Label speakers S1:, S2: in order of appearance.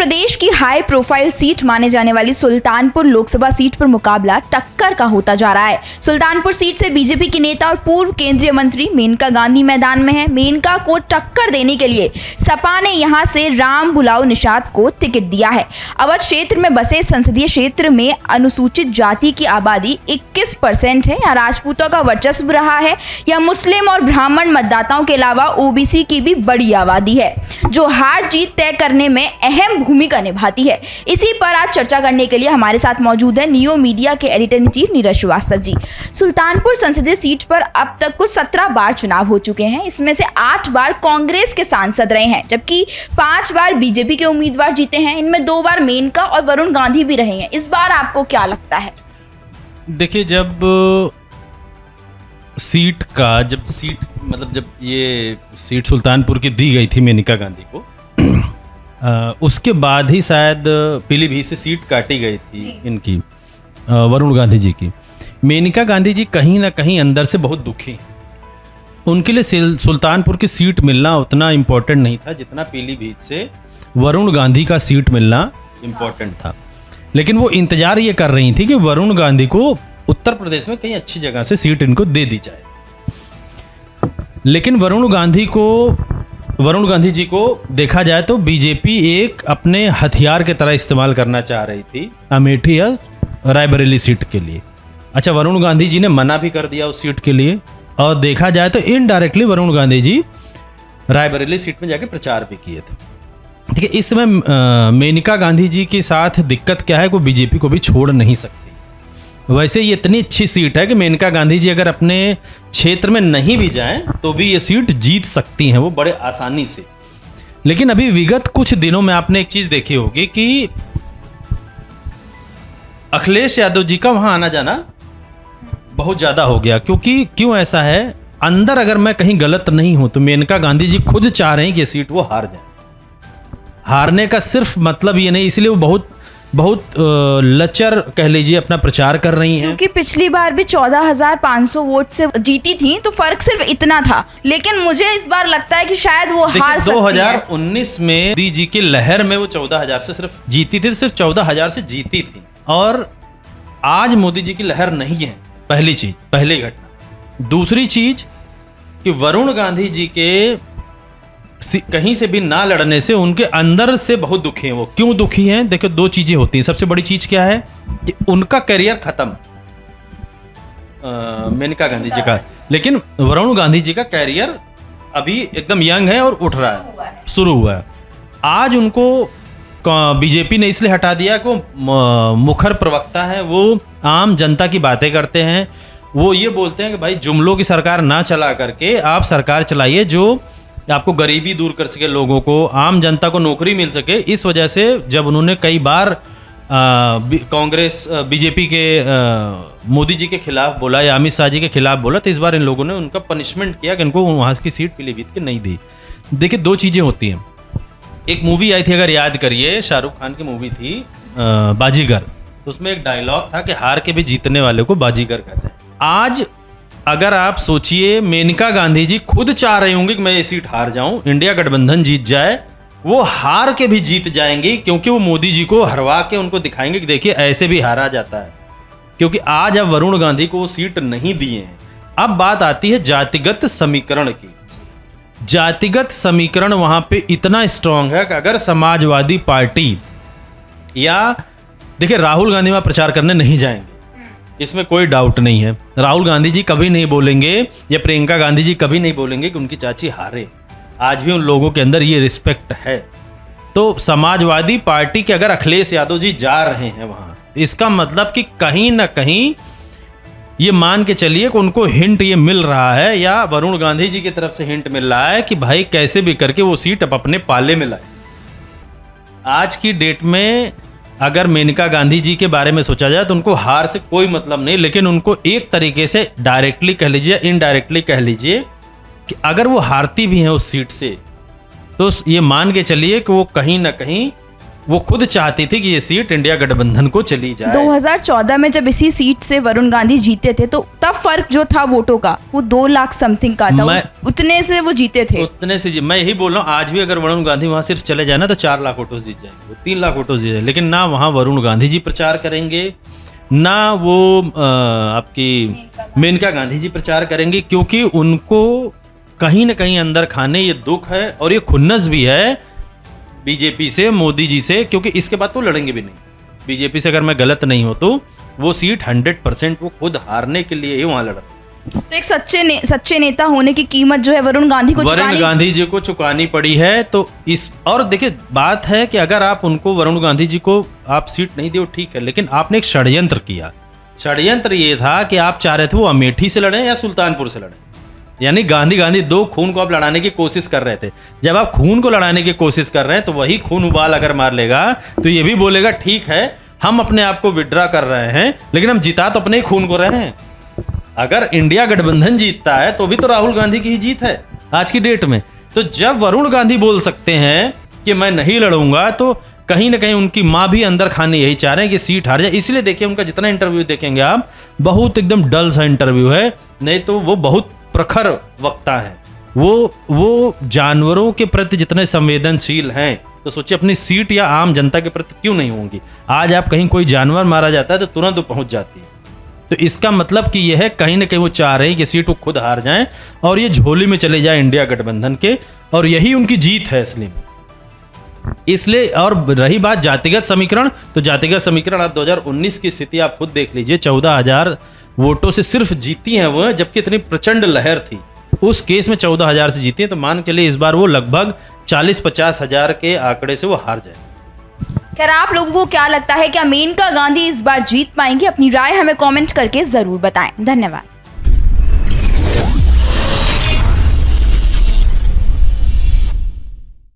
S1: प्रदेश की high profile seat माने जाने वाली सुल्तानपुर लोकसभा सीट पर मुकाबला टक्कर का होता जा रहा है। सुल्तानपुर सीट से बीजेपी की नेता और पूर्व केंद्रीय मंत्री मेनका गांधी मैदान में है। मेनका को टक्कर देने के लिए सपा ने यहां से राम बुलाओ निषाद को टिकट दिया है। अवध क्षेत्र में बसे संसदीय क्षेत्र में अनुसूचित जाति की आबादी 21% है। यहाँ राजपूतों का वर्चस्व रहा है। यह मुस्लिम और ब्राह्मण मतदाताओं के अलावा ओबीसी की भी बड़ी आबादी है, जो हार जीत तय करने में अहम भूमिका निभाती है। इसी पर आज चर्चा करने के लिए हमारे साथ मौजूद है नियो मीडिया के editor in chief Neeraj Srivastava ji. Sultanpur संसदीय सीट पर अब तक कुल 17 बार चुनाव हो चुके हैं। इसमें से 8 बार कांग्रेस के सांसद रहे हैं, जबकि 5 बार बीजेपी के उम्मीदवार जीते हैं। इनमें 2 बार मेनका और वरुण गांधी भी रहे हैं। इस बार आपको क्या लगता है?
S2: देखिए, जब ये सीट सुल्तानपुर की दी गई थी मेनका गांधी को, उसके बाद ही शायद पीलीभीत से सीट काटी गई थी इनकी, वरुण गांधी जी की। मेनका गांधी जी कहीं ना कहीं अंदर से बहुत दुखी हैं। उनके लिए सुल्तानपुर की सीट मिलना उतना इम्पोर्टेंट नहीं था जितना पीलीभीत से वरुण गांधी का सीट मिलना इम्पोर्टेंट था। लेकिन वो इंतजार ये कर रही थी कि वरुण गांधी को उत्तर प्रदेश में कहीं अच्छी जगह से सीट इनको दे दी जाए। लेकिन वरुण गांधी जी को देखा जाए तो बीजेपी एक अपने हथियार के तरह इस्तेमाल करना चाह रही थी अमेठी या रायबरेली सीट के लिए। अच्छा, वरुण गांधी जी ने मना भी कर दिया उस सीट के लिए, और देखा जाए तो इनडायरेक्टली वरुण गांधी जी रायबरेली सीट में जाके प्रचार भी किए थे। ठीक है, इस समय मेनका गांधी जी के साथ दिक्कत क्या है, वो बीजेपी को भी छोड़ नहीं सकती। वैसे ये इतनी अच्छी सीट है कि मेनका गांधी जी अगर अपने क्षेत्र में नहीं भी जाएं तो भी ये सीट जीत सकती हैं वो बड़े आसानी से। लेकिन अभी विगत कुछ दिनों में आपने एक चीज देखी होगी कि अखिलेश यादव जी का वहां आना जाना बहुत ज्यादा हो गया। क्यों ऐसा है? अंदर अगर मैं कहीं गलत नहीं हूं तो मेनका गांधी जी खुद चाह रहे हैं कि ये सीट वो हार जाए। हारने का सिर्फ मतलब ये नहीं, इसलिए वो बहुत लचर कह लीजिए अपना प्रचार कर रही हैं।
S1: क्योंकि पिछली बार भी 14,500 वोट से जीती थी, तो फर्क सिर्फ इतना था। लेकिन मुझे इस बार लगता है कि शायद वो हार सकती है।
S2: 2019 में मोदी जी की लहर में वो 14,000 से सिर्फ जीती थी, सिर्फ 14,000 से जीती थी। और आज मोदी जी की लहर नहीं है। पहली घटना। दूसरी चीज कि वरुण गांधी जी के कहीं से भी ना लड़ने से उनके अंदर से बहुत दुखी हैं। वो क्यों दुखी हैं? देखो, 2 चीजें होती हैं। सबसे बड़ी चीज क्या है कि उनका करियर खत्म, मेनका गांधी जी का, लेकिन वरुण गांधी जी का करियर अभी एकदम यंग है और उठ रहा है, शुरू हुआ है। आज उनको बीजेपी ने इसलिए हटा दिया कि वो मुखर प्रवक्ता है, वो आम जनता की बातें करते हैं। वो ये बोलते हैं कि भाई जुमलों की सरकार ना चला करके आप सरकार चलाइए जो आपको गरीबी दूर कर सके, लोगों को, आम जनता को नौकरी मिल सके। इस वजह से जब उन्होंने कई बार कांग्रेस बीजेपी के मोदी जी के खिलाफ बोला या अमित शाह जी के खिलाफ बोला, तो इस बार इन लोगों ने उनका पनिशमेंट किया कि इनको वहाँ की सीट पीलीभीत की नहीं दी। देखिए, 2 चीज़ें होती हैं। एक मूवी आई थी, अगर याद करिए, शाहरुख खान की मूवी थी बाजीगर। तो उसमें एक डायलॉग था कि हार के भी जीतने वाले को बाजीगर कहते हैं। आज अगर आप सोचिए, मेनका गांधी जी खुद चाह रहे होंगे कि मैं ये सीट हार जाऊं, इंडिया गठबंधन जीत जाए, वो हार के भी जीत जाएंगे, क्योंकि वो मोदी जी को हरवा के उनको दिखाएंगे कि देखिए ऐसे भी हारा जाता है। क्योंकि आज अब वरुण गांधी को वो सीट नहीं दिए हैं। अब बात आती है जातिगत समीकरण की। जातिगत समीकरण वहां पे इतना स्ट्रांग है कि अगर समाजवादी पार्टी या देखिए राहुल गांधी वहां प्रचार करने नहीं जाएंगे, इसमें कोई डाउट नहीं है। राहुल गांधी जी कभी नहीं बोलेंगे या प्रियंका गांधी जी कभी नहीं बोलेंगे कि उनकी चाची हारे। आज भी उन लोगों के अंदर ये रिस्पेक्ट है। तो समाजवादी पार्टी के अगर अखिलेश यादव जी जा रहे हैं वहां, तो इसका मतलब कि कहीं ना कहीं ये मान के चलिए कि उनको हिंट ये मिल रहा है, या वरुण गांधी जी की तरफ से हिंट मिल रहा है कि भाई कैसे भी करके वो सीट अब अपने पाले में लाए। आज की डेट में अगर मेनका गांधी जी के बारे में सोचा जाए तो उनको हार से कोई मतलब नहीं, लेकिन उनको एक तरीके से डायरेक्टली कह लीजिए, इनडायरेक्टली कह लीजिए कि अगर वो हारती भी हैं उस सीट से, तो ये मान के चलिए कि वो कहीं ना कहीं वो खुद चाहती थी कि ये सीट इंडिया गठबंधन को चली जाए।
S1: 2014 में जब इसी सीट से वरुण गांधी जीते थे तो तब फर्क जो था वोटों का वो 2 लाख समथिंग का था, उतने से वो जीते थे।
S2: उतने से मैं यही बोल रहा हूँ, आज भी अगर वरुण गांधी वहां सिर्फ चले जाए ना तो 4 लाख वोटों जीत जाएंगे, 3 लाख वोटों जीत जाए। लेकिन ना वहां वरुण गांधी जी प्रचार करेंगे, ना वो आपकी मेनका गांधी जी प्रचार करेंगे, क्योंकि उनको कहीं ना कहीं अंदर खाने ये दुख है और ये खुन्नस भी है बीजेपी से, मोदी जी से, क्योंकि इसके बाद तो लड़ेंगे भी नहीं बीजेपी से। अगर मैं गलत नहीं हो तो वो सीट 100% वो खुद हारने के लिए ही वहां लड़।
S1: तो एक सच्चे नेता होने की कीमत जो है वरुण गांधी जी
S2: को चुकानी पड़ी है। तो इस और देखिए बात है कि अगर आप उनको वरुण गांधी जी को आप सीट नहीं दिए ठीक है, लेकिन आपने एक षड्यंत्र किया। षड्यंत्र ये था कि आप चाह रहे थे वो अमेठी से लड़ें या सुल्तानपुर से लड़ें, यानी गांधी 2 खून को आप लड़ाने की कोशिश कर रहे थे। जब आप खून को लड़ाने की कोशिश कर रहे हैं तो वही खून उबाल अगर मार लेगा तो ये भी बोलेगा ठीक है हम अपने आप को विड्रा कर रहे हैं, लेकिन हम जिता तो अपने ही खून को रहे हैं। अगर इंडिया गठबंधन जीतता है तो भी तो राहुल गांधी की ही जीत है आज की डेट में। तो जब वरुण गांधी बोल सकते हैं कि मैं नहीं लड़ूंगा तो कहीं ना कहीं उनकी माँ भी अंदर खाने यही चाह रहे हैं कि सीट हार जाए। इसलिए देखिए उनका जितना इंटरव्यू देखेंगे आप, बहुत एकदम डल सा इंटरव्यू है, नहीं तो वो बहुत प्रखर वक्ता है। वो जानवरों के प्रति जितने संवेदनशील हैं तो सोचिए अपनी सीट या आम जनता के प्रति क्यों नहीं होंगी। आज आप कहीं कोई जानवर मारा जाता है तो तुरंत वो पहुंच जाती है। तो इसका मतलब कि यह है कहीं ना कहीं वो चाह रहे हैं कि सीट वो खुद हार जाएं और ये झोली में चले जाए इंडिया गठबंधन के, और यही उनकी जीत है असली में। इसलिए और रही बात जातिगत समीकरण, तो जातिगत समीकरण आप 2019 की स्थिति आप खुद देख लीजिए, 14,000 वोटों से सिर्फ जीती हैं वो, जबकि इतनी प्रचंड लहर थी उस केस में 14,000 से जीती है। तो मान के लिए इस बार वो लगभग 40-50 हजार के आंकड़े से वो हार जाए।
S1: खैर आप लोगों को क्या लगता है, क्या मेनका गांधी इस बार जीत पाएंगी? अपनी राय हमें कमेंट करके जरूर बताएं। धन्यवाद।